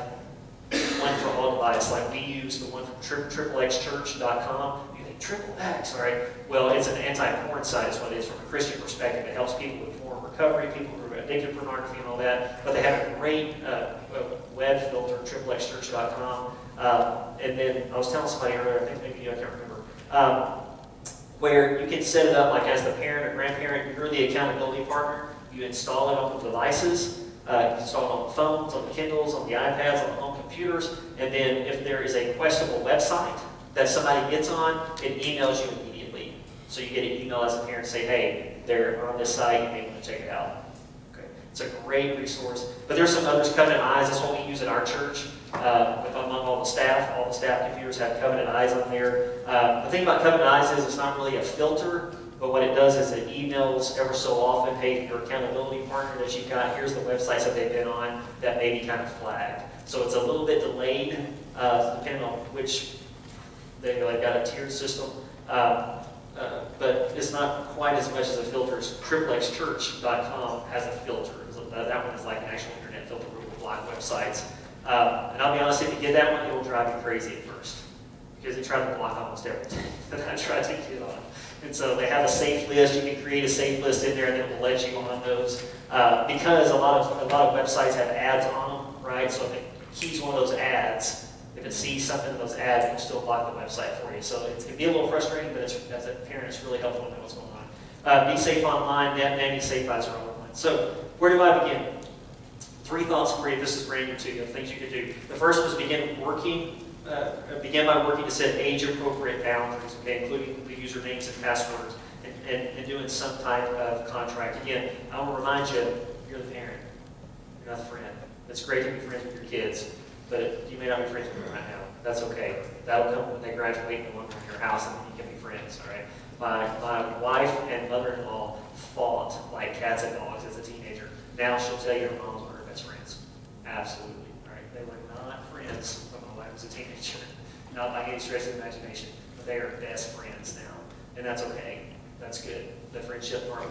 one for all devices. Like we use the one from triplexchurch.com. You think triple X, all right? Well, it's an anti-porn site is what it is from a Christian perspective. It helps people with porn recovery, people who are addicted to pornography and all that. But they have a great web filter, triplexchurch.com. And then I was telling somebody earlier, I think maybe you, I can't remember, where you can set it up like as the parent or grandparent, you're the accountability partner. You install it on the devices, you install it on the phones, on the Kindles, on the iPads, on the home computers, and then if there is a questionable website that somebody gets on, it emails you immediately. So you get an email as a parent say, hey, they're on this site, you may want to check it out. Okay. It's a great resource. But there's some others, Covenant Eyes, that's what we use at our church. Among all the staff computers have Covenant Eyes on there. The thing about Covenant Eyes is it's not really a filter, but what it does is it emails ever so often, hey, your accountability partner that you've got, here's the websites that they've been on that may be kind of flagged. So it's a little bit delayed, depending on which, they've got a tiered system, but it's not quite as much as a filter. triplexchurch.com has a filter. That one is like an actual internet filter where we block websites. And I'll be honest, if you get that one, it'll drive you crazy at first. Because it tried to block almost everything that I tried to get on. And so they have a safe list. You can create a safe list in there and it will let you on those. Because a lot of websites have ads on them, right? So if it keeps one of those ads, if it sees something in those ads, it will still block the website for you. So it can be a little frustrating, but as a parent, it's really helpful to know what's going on. Be Safe Online, NetNanny, Safe Eyes are online. So where do I begin? 3 thoughts for you. This is brand new to you, of things you could do. The first was begin by working to set age-appropriate boundaries, okay, including the usernames and passwords, and doing some type of contract. Again, I will remind you, you're the parent, you're not the friend. It's great to be friends with your kids, but you may not be friends with them right now. That's okay. That'll come when they graduate and want to in your house, and then you can be friends, all right? My wife and mother-in-law fought like cats and dogs as a teenager. Now she'll tell you her moms were her best friends. Absolutely, all right? They were not friends when my wife was a teenager. Not by any stretch of the imagination, but they are best friends now. And that's okay. That's good. The friendship part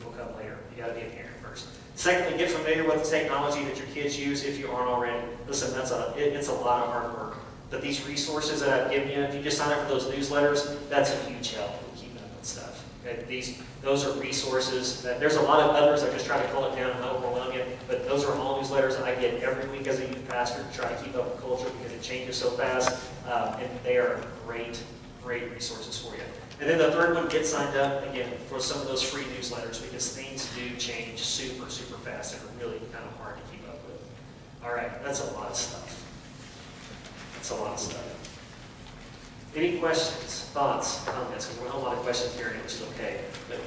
will come later. You gotta be a parent first. Secondly, get familiar with the technology that your kids use if you aren't already. Listen, it's a lot of hard work. But these resources that I've given you, if you just sign up for those newsletters, that's a huge help in keeping up with stuff. Okay? Those are resources. There's a lot of others. I just try to cull it down and not overwhelm you. But those are all newsletters that I get every week as a youth pastor to try to keep up with culture because it changes so fast. And they are great resources for you. And then the third one, get signed up, again, for some of those free newsletters because things do change super fast and are really kind of hard to keep up with. All right, that's a lot of stuff. That's a lot of stuff. Any questions, thoughts, comments? Because we're a lot of questions here, which is okay. But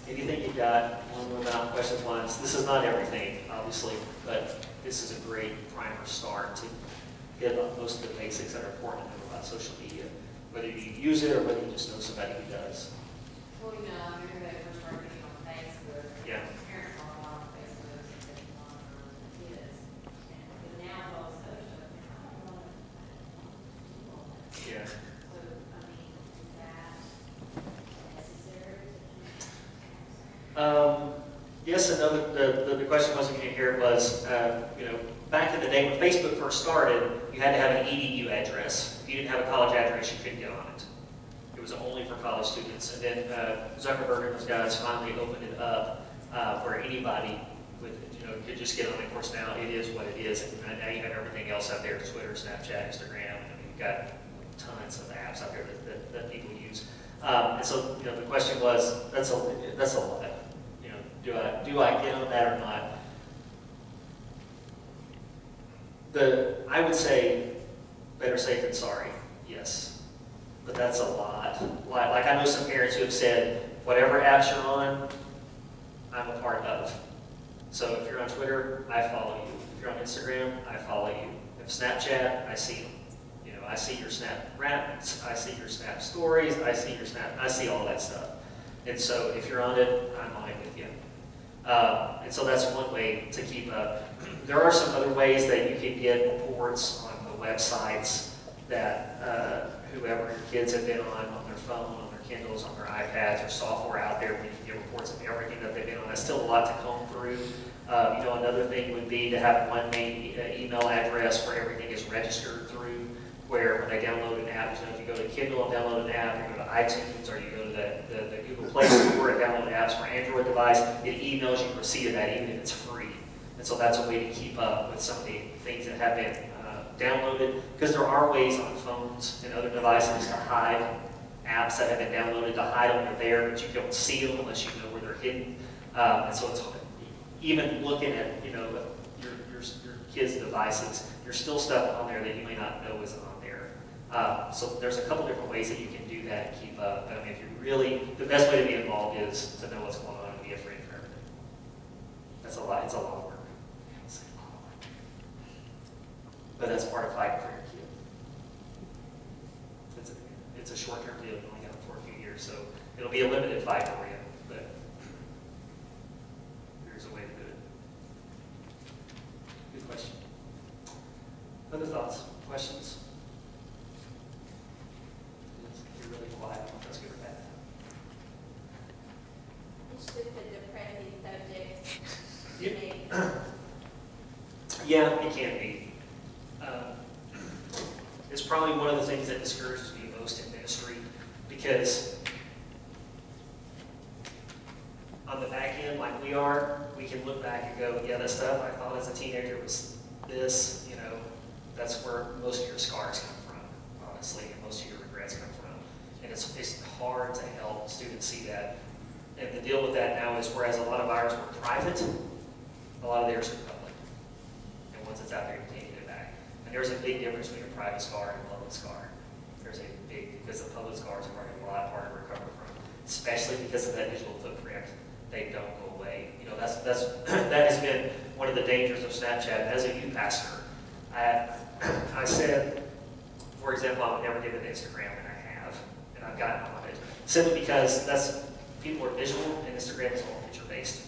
anything you got, one about questions wise? This is not everything, obviously, but this is a great primer start to hit on most of the basics that are important to know about social media, whether you use it or whether you just know somebody who does. Well, you know, I remember that first started getting on Facebook. Yeah. Parents are a lot on Facebook and they monitor the kids. And now it's all social. Yeah. So, I mean, is that necessary? Yes, and the question wasn't going to hear it was, back in the day when Facebook first started, you had to have an EDU address. If you didn't have a college address, you couldn't get on it. It was only for college students. And then Zuckerberg and those guys finally opened it up where anybody could just get on it. Of course, now it is what it is. And now you have everything else out there, Twitter, Snapchat, Instagram. I mean, you've got tons of apps out there that people use. And so, the question was, that's a lot. Do I get on that or not? I would say better safe than sorry, yes. But that's a lot. Like I know some parents who have said, whatever apps you're on, I'm a part of. So if you're on Twitter, I follow you. If you're on Instagram, I follow you. If Snapchat, I see them. I see your Snap Raps, I see your Snap Stories, I see all that stuff. And so if you're on it, I'm on it with you. And so that's one way to keep up. There are some other ways that you can get reports on websites that whoever your kids have been on their phone, on their Kindles, on their iPads, there's software out there where you can get reports of everything that they've been on. That's still a lot to comb through. Another thing would be to have one main email address where everything is registered through, where when they download an app, if you go to Kindle and download an app, you go to iTunes, or you go to the Google Play Store and download apps for Android device, it emails you a receipt of that, even if it's free. And so that's a way to keep up with some of the things that have been downloaded, because there are ways on phones and other devices to hide apps that have been downloaded, to hide them. They're there, but you don't see them unless you know where they're hidden. And so it's even looking at your kids' devices, there's still stuff on there that you may not know is on there. So there's a couple different ways that you can do that and keep up. But I mean, if you really, the best way to be involved is to know what's going on and be afraid for everything. That's a lot. It's a lot of work. But that's part of fighting for your kid. It's a short-term deal. You only got it for a few years, so it'll be a limited fight for you. But here's a way to do it. Good question. Other thoughts? Questions? You're really quiet. I don't know if that's good or bad. It's just a depressing subject. Yeah, it can be. It's probably one of the things that discourages me most in ministry, because on the back end, like we are, we can look back and go, yeah, that stuff I thought as a teenager was this, that's where most of your scars come from, honestly, and most of your regrets come from. And it's hard to help students see that. And the deal with that now is, whereas a lot of ours were private, a lot of theirs are public. And once it's out there, you can't get it back. And there's a big difference between a private scar and a public scar. There's a big, because the public scars are a lot harder to recover from, especially because of that digital footprint. They don't go away. That has been one of the dangers of Snapchat. As a youth pastor, I said, for example, I would never get an Instagram, and I have, and I've gotten on it, simply because people are visual, and Instagram is all picture-based.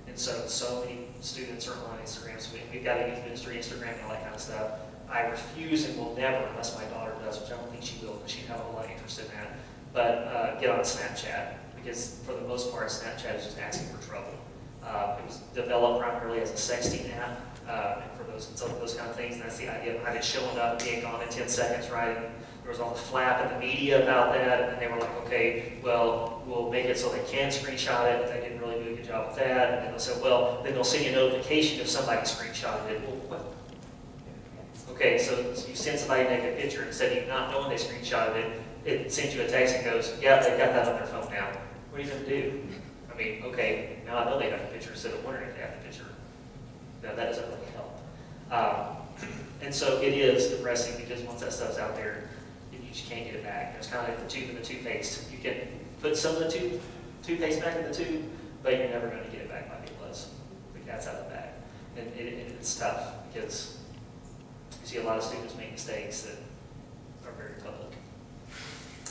And so many students are on Instagram, so we've got a youth ministry Instagram and all that kind of stuff. I refuse and will never, unless my daughter does, which I don't think she will, because she'd have a lot of interest in that, but get on Snapchat, because for the most part, Snapchat is just asking for trouble. It was developed primarily as a sexting app, and for those kind of things, and that's the idea behind it showing up, being gone in 10 seconds, right? And there was all the flap in the media about that, and they were like, okay, well, we'll make it so they can screenshot it, but they didn't really do a good job with that. And then they'll say, well, then they'll send you a notification if somebody screenshotted it. Well, what? Okay, so you send somebody naked picture, instead of you not knowing they screenshotted it, it sends you a text and goes, yeah, they've got that on their phone now. What are you going to do? I mean, okay, now I know they got the picture instead of wondering if they have the picture. Now, that doesn't really help. And so it is depressing, because once that stuff's out there, you just can't get it back. It's kind of like the tube and the toothpaste. You can put some of the toothpaste back in the tube, but you're never going to get it back like it was. The cat's out of the bag. And it's tough, because you see a lot of students make mistakes that are very public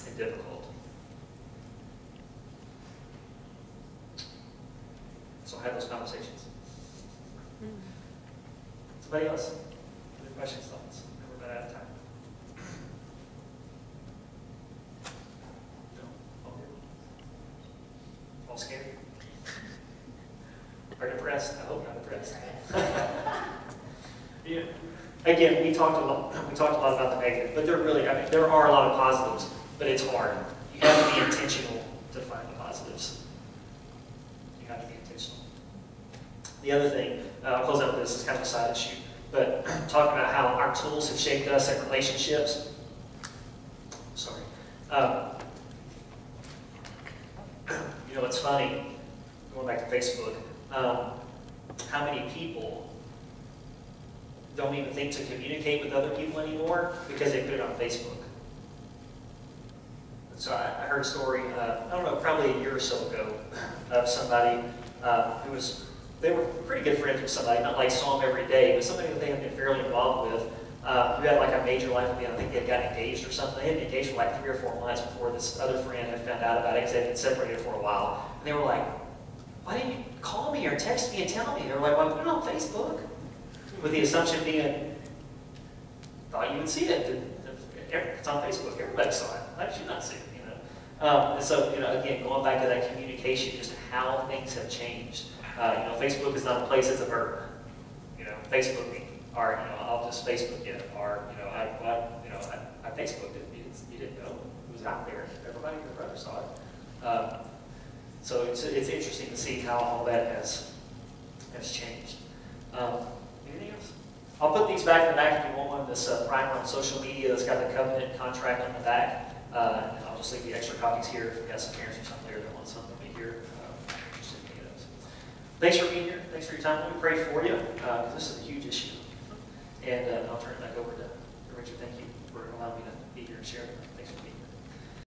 and difficult. So have those conversations. Somebody else? Other questions, thoughts? We're about out of time. No? Okay. All scared? Or depressed? I hope not depressed. Yeah. Again, we talked a lot about the negative, but there are a lot of positives, but it's hard. You have to be intentional to find the positives. You have to be intentional. The other thing, I'll close out with this, is kind of a side issue, but talking about how our tools have shaped us in relationships. Sorry. It's funny, going back to Facebook, how many people don't even think to communicate with other people anymore because they put it on Facebook. So I heard a story, I don't know, probably a year or so ago, of somebody they were pretty good friends with somebody, not like saw them every day, but somebody that they had been fairly involved with, who had like a major life event. I think they had gotten engaged or something. They had been engaged for like 3 or 4 months before this other friend had found out about it, because they had been separated for a while. And they were like, why didn't you call me or text me and tell me? They were like, well, I put it on Facebook. With the assumption being, thought you would see it. It's on Facebook. Everybody saw it. How did you not see it? You know. And so, you know, again, going back to that communication, just how things have changed. You know, Facebook is not a place that's a verb. You know, Facebooking, or you know, I'll just Facebook it, or you know, I Facebooked it. You didn't know it was out there. Everybody and their brother saw it. So it's interesting to see how all that has changed. Anything else? I'll put these back in the back if you want one. This primer on social media that's got the covenant contract on the back. And I'll just leave the extra copies here if you've got some parents or something there that want something to be here. Just in those. Thanks for being here. Thanks for your time. Let me pray for you because this is a huge issue. And I'll turn it back over to Richard. Thank you for allowing me to be here and share. Thanks for being here.